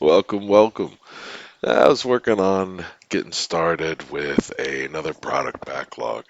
Welcome, welcome. I was working on getting started with another product backlog,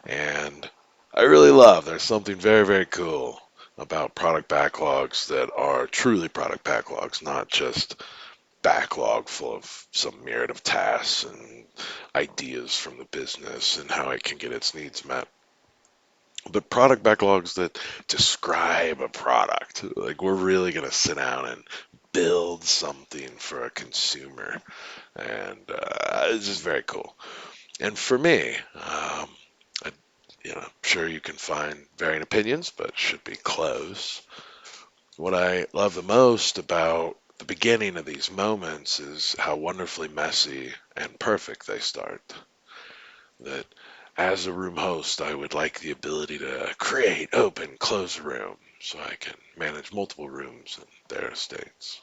and I really love there's something very, very cool about product backlogs that are truly product backlogs, not just backlog full of some myriad of tasks and ideas from the business and how it can get its needs met. But product backlogs that describe a product, like we're really going to sit down and build something for a consumer, and it's just very cool. And for me, I, I'm sure you can find varying opinions, but should be close. What I love the most about the beginning of these moments is how wonderfully messy and perfect they start. That as a room host, I would like the ability to create, open, close a room so I can manage multiple rooms and their estates.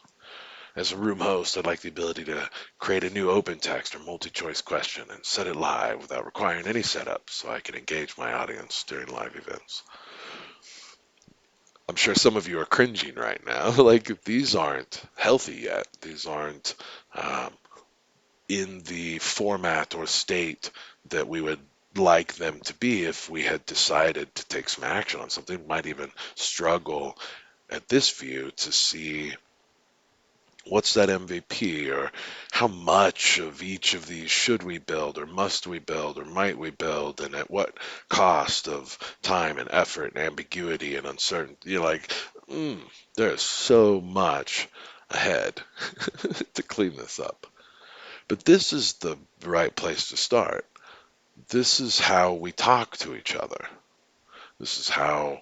As a room host, I'd like the ability to create a new open text or multi-choice question and set it live without requiring any setup so I can engage my audience during live events. I'm sure some of you are cringing right now. Like, these aren't healthy yet. These aren't um, in the format or state that we would like them to be if we had decided to take some action on something. Might even struggle at this view to see what's that MVP, or how much of each of these should we build or must we build or might we build, and at what cost of time and effort and ambiguity and uncertainty. You're like, mm, there's so much ahead to clean this up. But this is the right place to start. This is how we talk to each other. This is how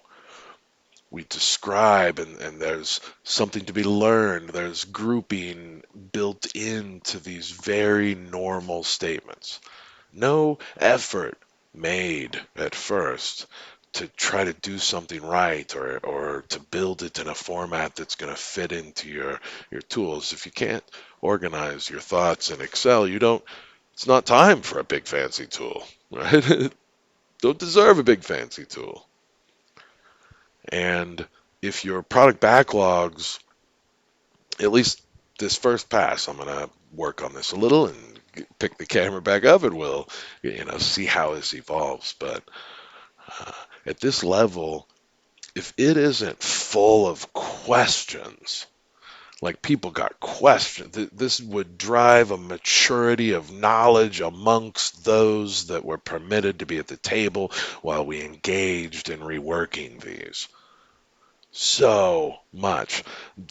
we describe, and there's something to be learned. There's grouping built into these very normal statements. No effort made at first to try to do something right, or to build it in a format that's going to fit into your tools. If you can't organize your thoughts in Excel, you don't, it's not time for a big fancy tool, right? Don't deserve a big fancy tool. And if your product backlogs, at least this first pass, I'm going to work on this a little and pick the camera back up, and we'll, see how this evolves. But uh, at this level, if it isn't full of questions, like people got questions, this would drive a maturity of knowledge amongst those that were permitted to be at the table while we engaged in reworking these. So much.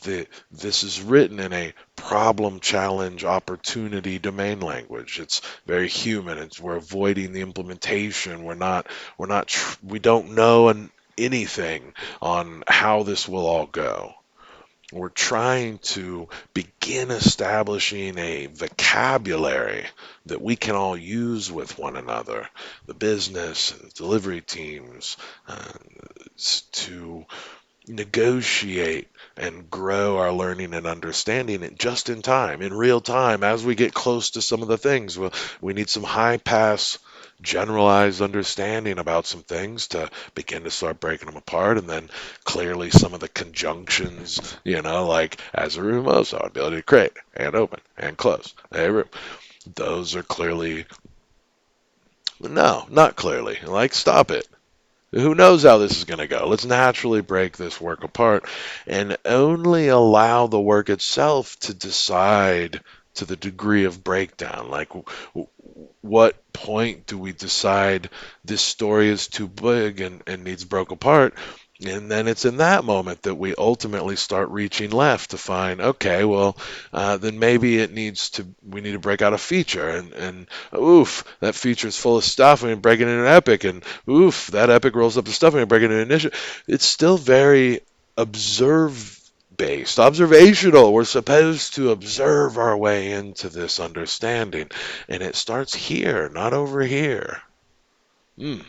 This is written in a problem, challenge, opportunity domain language. It's very human. We're avoiding the implementation. We don't know anything on how this will all go. We're trying to begin establishing a vocabulary that we can all use with one another, the business and delivery teams, to negotiate and grow our learning and understanding it just in time, in real time, as we get close to some of the things. We need some high pass, generalized understanding about some things to begin to start breaking them apart, and then clearly some of the conjunctions, like as a room also, ability to create and open and close a room. Those are clearly, no, not clearly. Like, stop it. Who knows how this is going to go? Let's naturally break this work apart and only allow the work itself to decide to the degree of breakdown. Like, what point do we decide this story is too big and needs broke apart? And then it's in that moment that we ultimately start reaching left to find, okay, well, then maybe we need to break out a feature, and oof, that feature is full of stuff, and we break it into an epic, and oof, that epic rolls up the stuff, and we break it into an initiative. It's still very observe based, observational. We're supposed to observe our way into this understanding, and it starts here, not over here. Mm.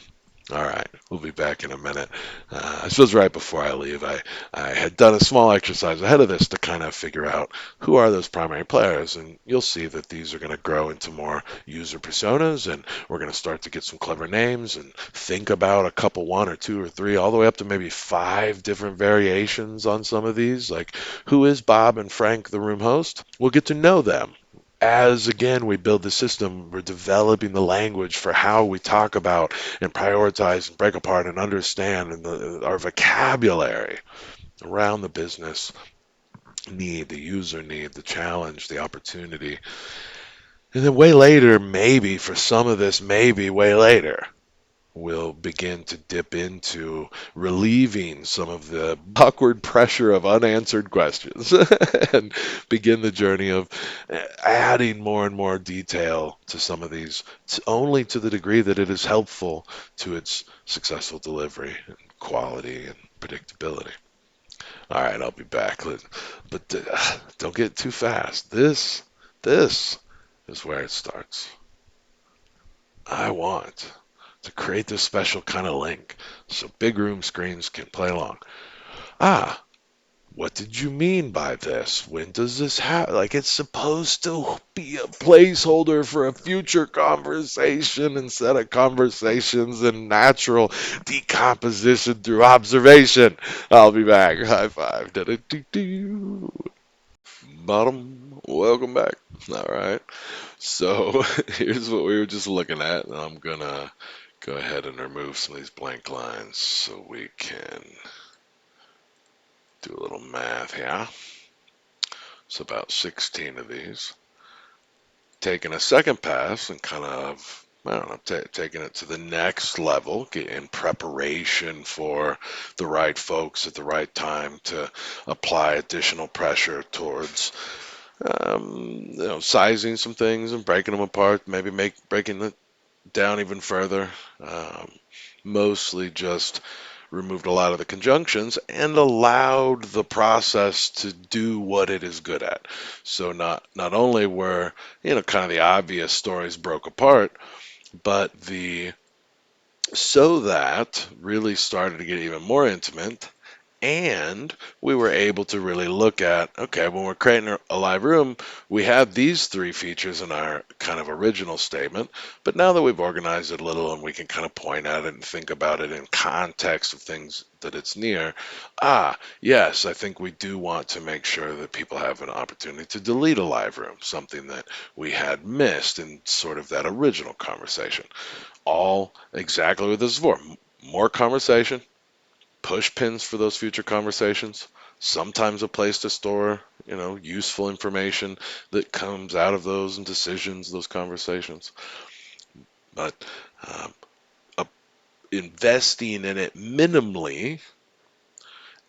All right, we'll be back in a minute. I suppose right before I leave, I had done a small exercise ahead of this to kind of figure out who are those primary players, and you'll see that these are going to grow into more user personas, and we're going to start to get some clever names and think about a couple, one or two or three, all the way up to maybe five different variations on some of these. Like, who is Bob and Frank, the room host? We'll get to know them as again we build the system, we're developing the language for how we talk about and prioritize and break apart and understand and our vocabulary around the business need, the user need, the challenge, the opportunity. And then way later, maybe for some of this, maybe way later, we'll begin to dip into relieving some of the awkward pressure of unanswered questions and begin the journey of adding more and more detail to some of these, only to the degree that it is helpful to its successful delivery and quality and predictability. All right, I'll be back. But don't get too fast. This is where it starts. I want to create this special kind of link so big room screens can play along. Ah, what did you mean by this? When does this happen? Like it's supposed to be a placeholder for a future conversation instead of conversations and natural decomposition through observation. I'll be back. High five. Da-da-doo-doo. Bottom. Welcome back. All right. So here's what we were just looking at, and I'm gonna go ahead and remove some of these blank lines so we can do a little math here. It's about 16 of these. Taking a second pass and kind of, I don't know, taking it to the next level in preparation for the right folks at the right time to apply additional pressure towards, sizing some things and breaking them apart, maybe breaking it down even further. Um, Mostly just removed a lot of the conjunctions and allowed the process to do what it is good at. So not only were, kind of the obvious stories broke apart, but the so that really started to get even more intimate, and we were able to really look at, okay, when we're creating a live room, we have these three features in our kind of original statement. But now that we've organized it a little and we can kind of point at it and think about it in context of things that it's near, yes, I think we do want to make sure that people have an opportunity to delete a live room, something that we had missed in sort of that original conversation. All exactly what this is for. More conversation, push pins for those future conversations, sometimes a place to store, useful information that comes out of those and decisions, those conversations. But um, uh, investing in it minimally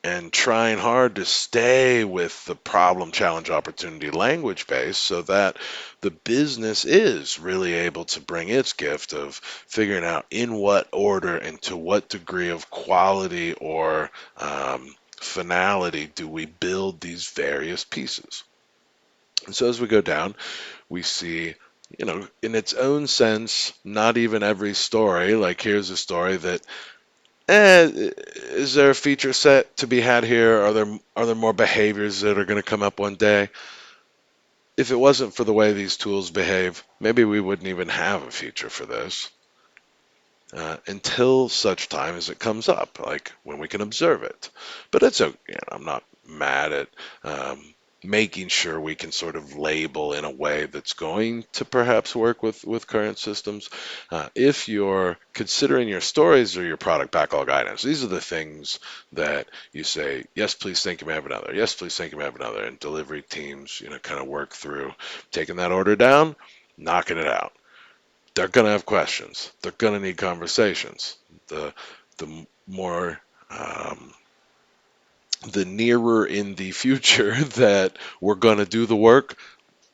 and trying hard to stay with the problem, challenge, opportunity language base so that the business is really able to bring its gift of figuring out in what order and to what degree of quality or finality do we build these various pieces. And so as we go down, we see, in its own sense, not even every story, like here's a story that is there a feature set to be had here? Are there more behaviors that are going to come up one day? If it wasn't for the way these tools behave, maybe we wouldn't even have a feature for this until such time as it comes up, like when we can observe it. But it's okay. I'm not mad at making sure we can sort of label in a way that's going to perhaps work with current systems. If you're considering your stories or your product backlog items, these are the things that you say, yes, please, thank you, may I have another. Yes, please, thank you, may I have another. And delivery teams, kind of work through taking that order down, knocking it out. They're going to have questions. They're going to need conversations. The more the nearer in the future that we're going to do the work,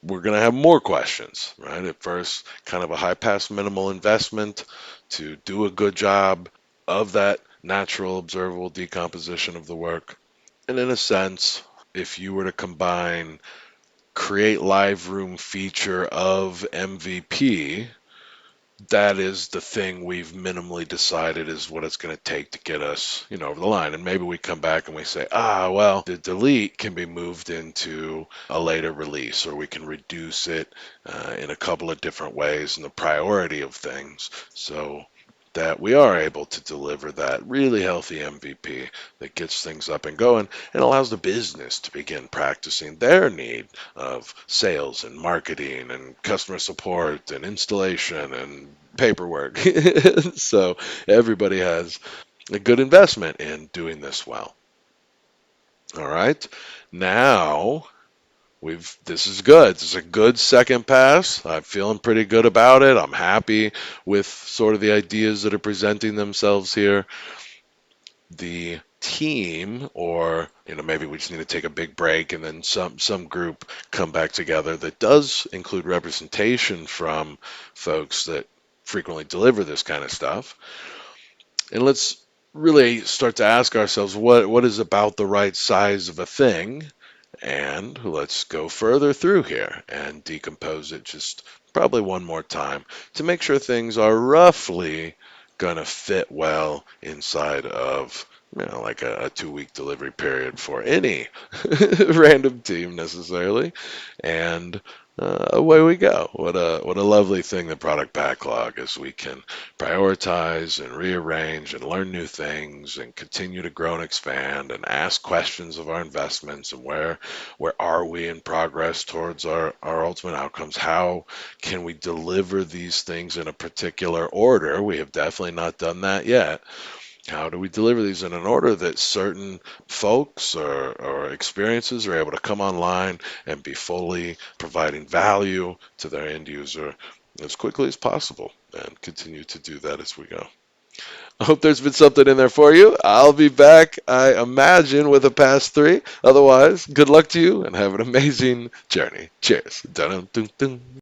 we're going to have more questions, right? At first, kind of a high pass minimal investment to do a good job of that natural observable decomposition of the work. And in a sense, if you were to combine create live room feature of MVP, that is the thing we've minimally decided is what it's going to take to get us, over the line. And maybe we come back and we say, well, the delete can be moved into a later release, or we can reduce it in a couple of different ways in the priority of things, so that we are able to deliver that really healthy MVP that gets things up and going and allows the business to begin practicing their need of sales and marketing and customer support and installation and paperwork. So everybody has a good investment in doing this well. All right. Now this is good. This is a good second pass. I'm feeling pretty good about it. I'm happy with sort of the ideas that are presenting themselves here. The team, or maybe we just need to take a big break and then some group come back together that does include representation from folks that frequently deliver this kind of stuff. And let's really start to ask ourselves what is about the right size of a thing, and let's go further through here and decompose it just probably one more time to make sure things are roughly going to fit well inside of, like a 2-week delivery period for any random team necessarily. And away we go. What a lovely thing, the product backlog, is we can prioritize and rearrange and learn new things and continue to grow and expand and ask questions of our investments and where are we in progress towards our ultimate outcomes? How can we deliver these things in a particular order? We have definitely not done that yet. How do we deliver these in an order that certain folks or experiences are able to come online and be fully providing value to their end user as quickly as possible, and continue to do that as we go? I hope there's been something in there for you. I'll be back, I imagine, with a pass 3. Otherwise, good luck to you and have an amazing journey. Cheers. Dun-dun-dun-dun.